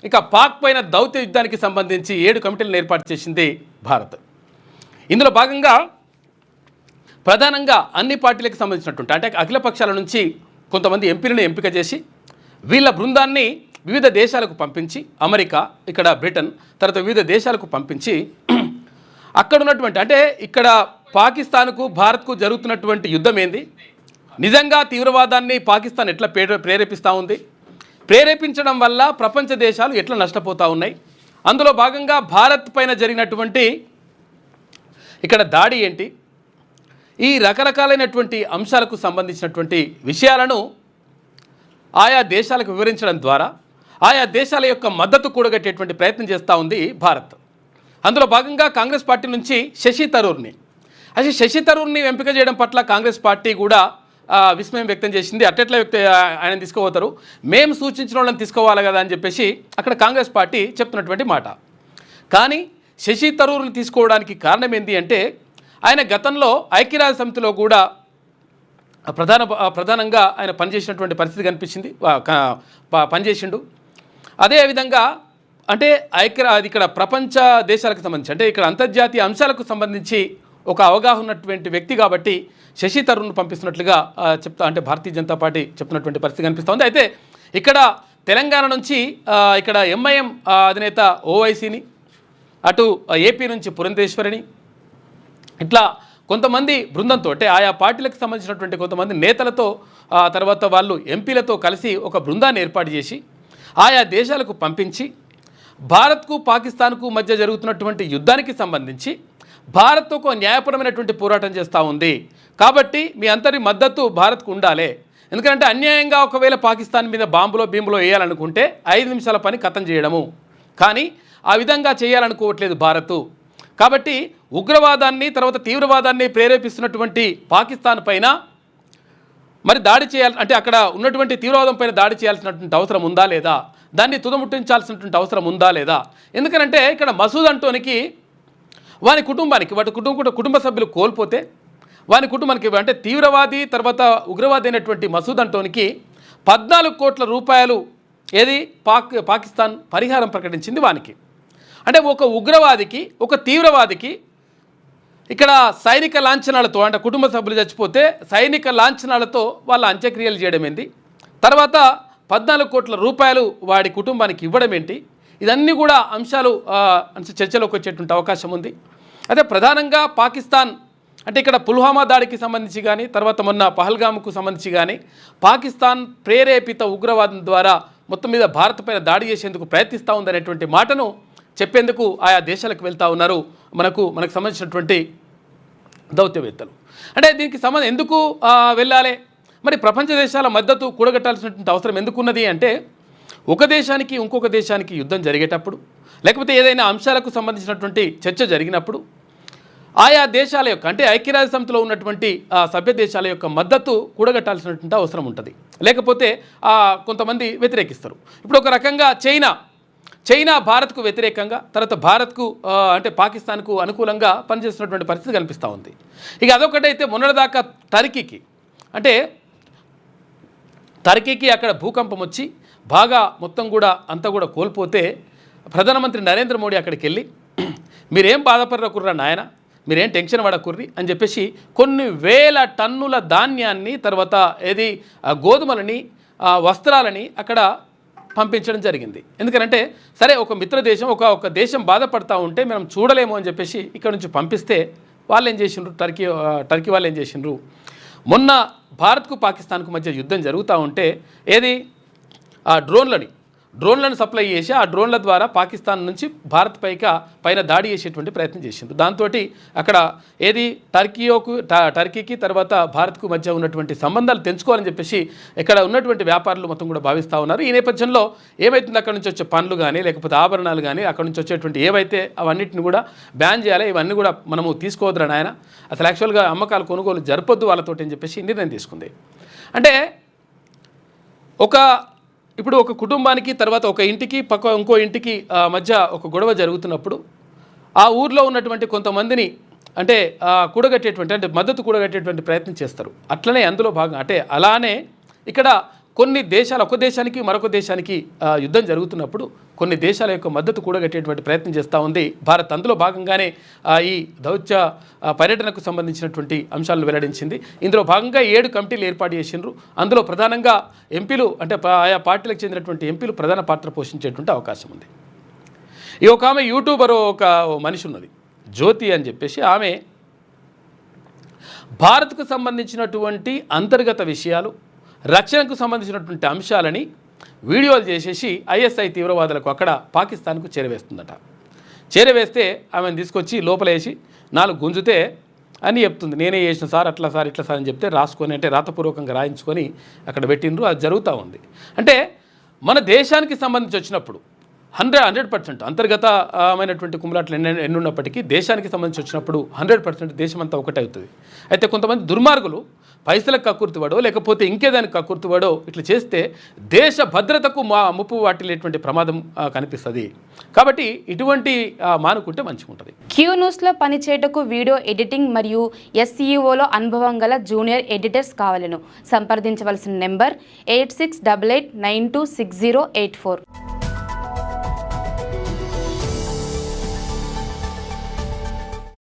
ఇక పాక్ పైన దౌత్య యుద్ధానికి సంబంధించి 7 కమిటీలను ఏర్పాటు చేసింది భారత్. ఇందులో భాగంగా ప్రధానంగా అన్ని పార్టీలకు సంబంధించినటువంటి అంటే అఖిల పక్షాల నుంచి కొంతమంది ఎంపీలను ఎంపిక చేసి వీళ్ళ బృందాన్ని వివిధ దేశాలకు పంపించి అమెరికా, ఇక్కడ బ్రిటన్, తర్వాత వివిధ దేశాలకు పంపించి అక్కడ ఉన్నటువంటి అంటే ఇక్కడ పాకిస్తాన్కు భారత్కు జరుగుతున్నటువంటి యుద్ధం ఏంది, నిజంగా తీవ్రవాదాన్ని పాకిస్తాన్ ఎట్లా ప్రేరేపిస్తూ ఉంది, ప్రేరేపించడం వల్ల ప్రపంచ దేశాలు ఎట్లా నష్టపోతూ ఉన్నాయి, అందులో భాగంగా భారత్ పైన జరిగినటువంటి ఇక్కడ దాడి ఏంటి, ఈ రకరకాలైనటువంటి అంశాలకు సంబంధించినటువంటి విషయాలను ఆయా దేశాలకు వివరించడం ద్వారా ఆయా దేశాల యొక్క మద్దతు కూడగట్టేటువంటి ప్రయత్నం చేస్తూ ఉంది భారత్. అందులో భాగంగా కాంగ్రెస్ పార్టీ నుంచి శశి థరూర్ని ఎంపిక చేయడం పట్ల కాంగ్రెస్ పార్టీ కూడా విస్మయం వ్యక్తం చేసింది. అట్టెట్లా ఆయన తీసుకోపోతారు, మేము సూచించిన వాళ్ళని తీసుకోవాలి కదా అని చెప్పేసి అక్కడ కాంగ్రెస్ పార్టీ చెప్తున్నటువంటి మాట. కానీ శశి థరూర్ని తీసుకోవడానికి కారణం ఏంటి అంటే ఆయన గతంలో ఐక్యరాజ్య సమితిలో కూడా ప్రధానంగా ఆయన పనిచేసినటువంటి పరిస్థితి కనిపించింది, పనిచేసిండు. అదేవిధంగా అంటే అది ఇక్కడ ప్రపంచ దేశాలకు సంబంధించి అంటే ఇక్కడ అంతర్జాతీయ అంశాలకు సంబంధించి ఒక అవగాహన ఉన్నటువంటి వ్యక్తి కాబట్టి శశి థరూర్ను పంపిస్తున్నట్లుగా అంటే భారతీయ జనతా పార్టీ చెప్తున్నటువంటి పరిస్థితి కనిపిస్తుంది. అయితే ఇక్కడ తెలంగాణ నుంచి ఇక్కడ ఎంఐఎం అధినేత ఓవైసీని, అటు ఏపీ నుంచి పురంధేశ్వరిని, ఇట్లా కొంతమంది బృందంతో అంటే ఆయా పార్టీలకు సంబంధించినటువంటి కొంతమంది నేతలతో తర్వాత వాళ్ళు ఎంపీలతో కలిసి ఒక బృందాన్ని ఏర్పాటు చేసి ఆయా దేశాలకు పంపించి భారత్కు పాకిస్తాన్కు మధ్య జరుగుతున్నటువంటి యుద్ధానికి సంబంధించి భారత్ ఒక న్యాయపరమైనటువంటి పోరాటం చేస్తూ ఉంది కాబట్టి మీ అందరి మద్దతు భారత్కు ఉండాలి. ఎందుకంటే అన్యాయంగా ఒకవేళ పాకిస్తాన్ మీద భీములో వేయాలనుకుంటే 5 నిమిషాల పని ఖతం చేయడము, కానీ ఆ విధంగా చేయాలనుకోవట్లేదు భారత్. కాబట్టి ఉగ్రవాదాన్ని తర్వాత తీవ్రవాదాన్ని ప్రేరేపిస్తున్నటువంటి పాకిస్తాన్ పైన మరి దాడి చేయాలి అంటే అక్కడ ఉన్నటువంటి తీవ్రవాదం పైన దాడి చేయాల్సినటువంటి అవసరం ఉందా లేదా, దాన్ని తుదముట్టించాల్సినటువంటి అవసరం ఉందా లేదా. ఎందుకనంటే ఇక్కడ మసూద్ అంటోనికి వాని కుటుంబానికి కుటుంబ సభ్యులు కోల్పోతే వాని కుటుంబానికి అంటే తీవ్రవాది తర్వాత ఉగ్రవాది అయినటువంటి మసూద్ అంటోనికి 14 కోట్ల రూపాయలు ఏది పాకిస్తాన్ పరిహారం ప్రకటించింది వానికి. అంటే ఒక ఉగ్రవాదికి ఒక తీవ్రవాదికి ఇక్కడ సైనిక లాంఛనాలతో అంటే కుటుంబ సభ్యులు చచ్చిపోతే సైనిక లాంఛనాలతో వాళ్ళ అంత్యక్రియలు చేయడం ఏంటి, తర్వాత 14 కోట్ల రూపాయలు వాడి కుటుంబానికి ఇవ్వడం ఏంటి, ఇదన్నీ కూడా అంశాలు చర్చలోకి వచ్చేటువంటి అవకాశం ఉంది. అదే ప్రధానంగా పాకిస్తాన్ అంటే ఇక్కడ పుల్వామా దాడికి సంబంధించి కానీ తర్వాత మొన్న పహల్గామ్కు సంబంధించి కానీ పాకిస్తాన్ ప్రేరేపిత ఉగ్రవాదం ద్వారా మొత్తం మీద భారత్ పైన దాడి చేసేందుకు ప్రయత్నిస్తూ ఉందనేటువంటి మాటను చెప్పేందుకు ఆయా దేశాలకు వెళ్తూ ఉన్నారు మనకు సంబంధించినటువంటి దౌత్యవేత్తలు. అంటే దీనికి సంబంధం ఎందుకు వెళ్ళాలి, మరి ప్రపంచ దేశాల మద్దతు కూడగట్టాల్సినటువంటి అవసరం ఎందుకున్నది అంటే ఒక దేశానికి ఇంకొక దేశానికి యుద్ధం జరిగేటప్పుడు లేకపోతే ఏదైనా అంశాలకు సంబంధించినటువంటి చర్చ జరిగినప్పుడు ఆయా దేశాల యొక్క అంటే ఐక్యరాజ్య సమితిలో ఉన్నటువంటి సభ్య దేశాల యొక్క మద్దతు కూడగట్టాల్సినటువంటి అవసరం ఉంటుంది, లేకపోతే కొంతమంది వ్యతిరేకిస్తారు. ఇప్పుడు ఒక రకంగా చైనా భారత్కు వ్యతిరేకంగా తర్వాత భారత్కు అంటే పాకిస్తాన్కు అనుకూలంగా పనిచేస్తున్నటువంటి పరిస్థితి కనిపిస్తూ ఉంది. ఇక అదొకటైతే మొన్నటిదాకా టర్కీకి అక్కడ భూకంపం వచ్చి బాగా మొత్తం కూడా అంతా కూడా కోల్పోతే ప్రధానమంత్రి నరేంద్ర మోడీ అక్కడికి వెళ్ళి మీరేం బాధపడకుర్రా నాయన, మీరేం టెన్షన్ పడకుర్రి అని చెప్పేసి కొన్ని వేల టన్నుల ధాన్యాన్ని తర్వాత గోధుమలని వస్త్రాలని అక్కడ పంపించడం జరిగింది. ఎందుకంటే సరే ఒక మిత్ర దేశం ఒక దేశం బాధపడతా ఉంటే మనం చూడలేము అని చెప్పేసి ఇక్కడ నుంచి పంపిస్తే వాళ్ళు ఏం చేసిండ్రు, టర్కీ వాళ్ళు ఏం చేసిండ్రు, మొన్న భారత్కు పాకిస్తాన్కు మధ్య యుద్ధం జరుగుతూ ఉంటే డ్రోన్లను సప్లై చేసి ఆ డ్రోన్ల ద్వారా పాకిస్తాన్ నుంచి భారత్ పైన దాడి చేసేటువంటి ప్రయత్నం చేసిండ్రు. దాంతో అక్కడ టర్కీకి తర్వాత భారత్కు మధ్య ఉన్నటువంటి సంబంధాలు తెంచుకోవాలని చెప్పేసి ఇక్కడ ఉన్నటువంటి వ్యాపారులు మొత్తం కూడా భావిస్తూ ఉన్నారు. ఈ నేపథ్యంలో ఏమైతుంది, అక్కడ నుంచి వచ్చే పనులు కానీ లేకపోతే ఆభరణాలు కానీ అక్కడ నుంచి వచ్చేటువంటి ఏవైతే అవన్నిటిని కూడా బ్యాన్ చేయాలి, ఇవన్నీ కూడా మనము తీసుకోవద్దురా నాయన, అసలు యాక్చువల్గా అమ్మకాలు కొనుగోలు జరపొద్దు వాళ్ళతోటి అని చెప్పేసి నిర్ణయం తీసుకుంది. అంటే ఇప్పుడు ఒక కుటుంబానికి తర్వాత ఒక ఇంటికి ఇంకో ఇంటికి మధ్య ఒక గొడవ జరుగుతున్నప్పుడు ఆ ఊర్లో ఉన్నటువంటి కొంతమందిని అంటే మద్దతు కూడగట్టేటువంటి ప్రయత్నం చేస్తారు. అట్లనే అందులో భాగం అంటే అలానే ఇక్కడ కొన్ని దేశాలు ఒక దేశానికి మరొక దేశానికి యుద్ధం జరుగుతున్నప్పుడు కొన్ని దేశాల యొక్క మద్దతు కూడగట్టేటువంటి ప్రయత్నం చేస్తూ ఉంది భారత్. అందులో భాగంగానే ఈ దౌత్య పర్యటనకు సంబంధించినటువంటి అంశాలను వెల్లడించింది. ఇందులో భాగంగా 7 కమిటీలు ఏర్పాటు చేసిండ్రు. అందులో ప్రధానంగా ఎంపీలు అంటే ఆయా పార్టీలకు చెందినటువంటి ఎంపీలు ప్రధాన పాత్ర పోషించేటువంటి అవకాశం ఉంది. ఈ ఒక ఆమె యూట్యూబర్ ఒక మనిషి ఉన్నది జ్యోతి అని చెప్పేసి, ఆమె భారత్కు సంబంధించినటువంటి అంతర్గత విషయాలు, రక్షణకు సంబంధించినటువంటి అంశాలని వీడియోలు చేసేసి ఐఎస్ఐ తీవ్రవాదులకు అక్కడ పాకిస్తాన్కు చేరవేస్తుందట. చేరవేస్తే ఆమెను తీసుకొచ్చి లోపలేసి 4 గుంజితే అని చెప్తుంది. నేనే చేసిన సార్, అట్లా సార్, ఇట్లా సార్ అని చెప్తే రాసుకొని, అంటే రాతపూర్వకంగా రాయించుకొని అక్కడ పెట్టిండ్రు. అది జరుగుతూ ఉంది. అంటే మన దేశానికి సంబంధించి వచ్చినప్పుడు 100% అంతర్గతమైనటువంటి కుమ్ములాట్లు ఎన్నున్నప్పటికీ దేశానికి సంబంధించి వచ్చినప్పుడు 100% దేశమంతా ఒకటే అవుతుంది. అయితే కొంతమంది దుర్మార్గులు పైసలకు కక్కుర్తివాడో లేకపోతే ఇంకేదానికి కక్కుర్తివాడో ఇట్లా చేస్తే దేశ భద్రతకు ముప్పు వాటిల్లేటువంటి ప్రమాదం కనిపిస్తుంది. కాబట్టి ఇటువంటి మానుకుంటే మంచిగా ఉంటుంది. క్యూ న్యూస్లో పనిచేయటకు వీడియో ఎడిటింగ్ మరియు SEOలో అనుభవం గల జూనియర్ ఎడిటర్స్ కావాలను సంప్రదించవలసిన నెంబర్ 8688926084.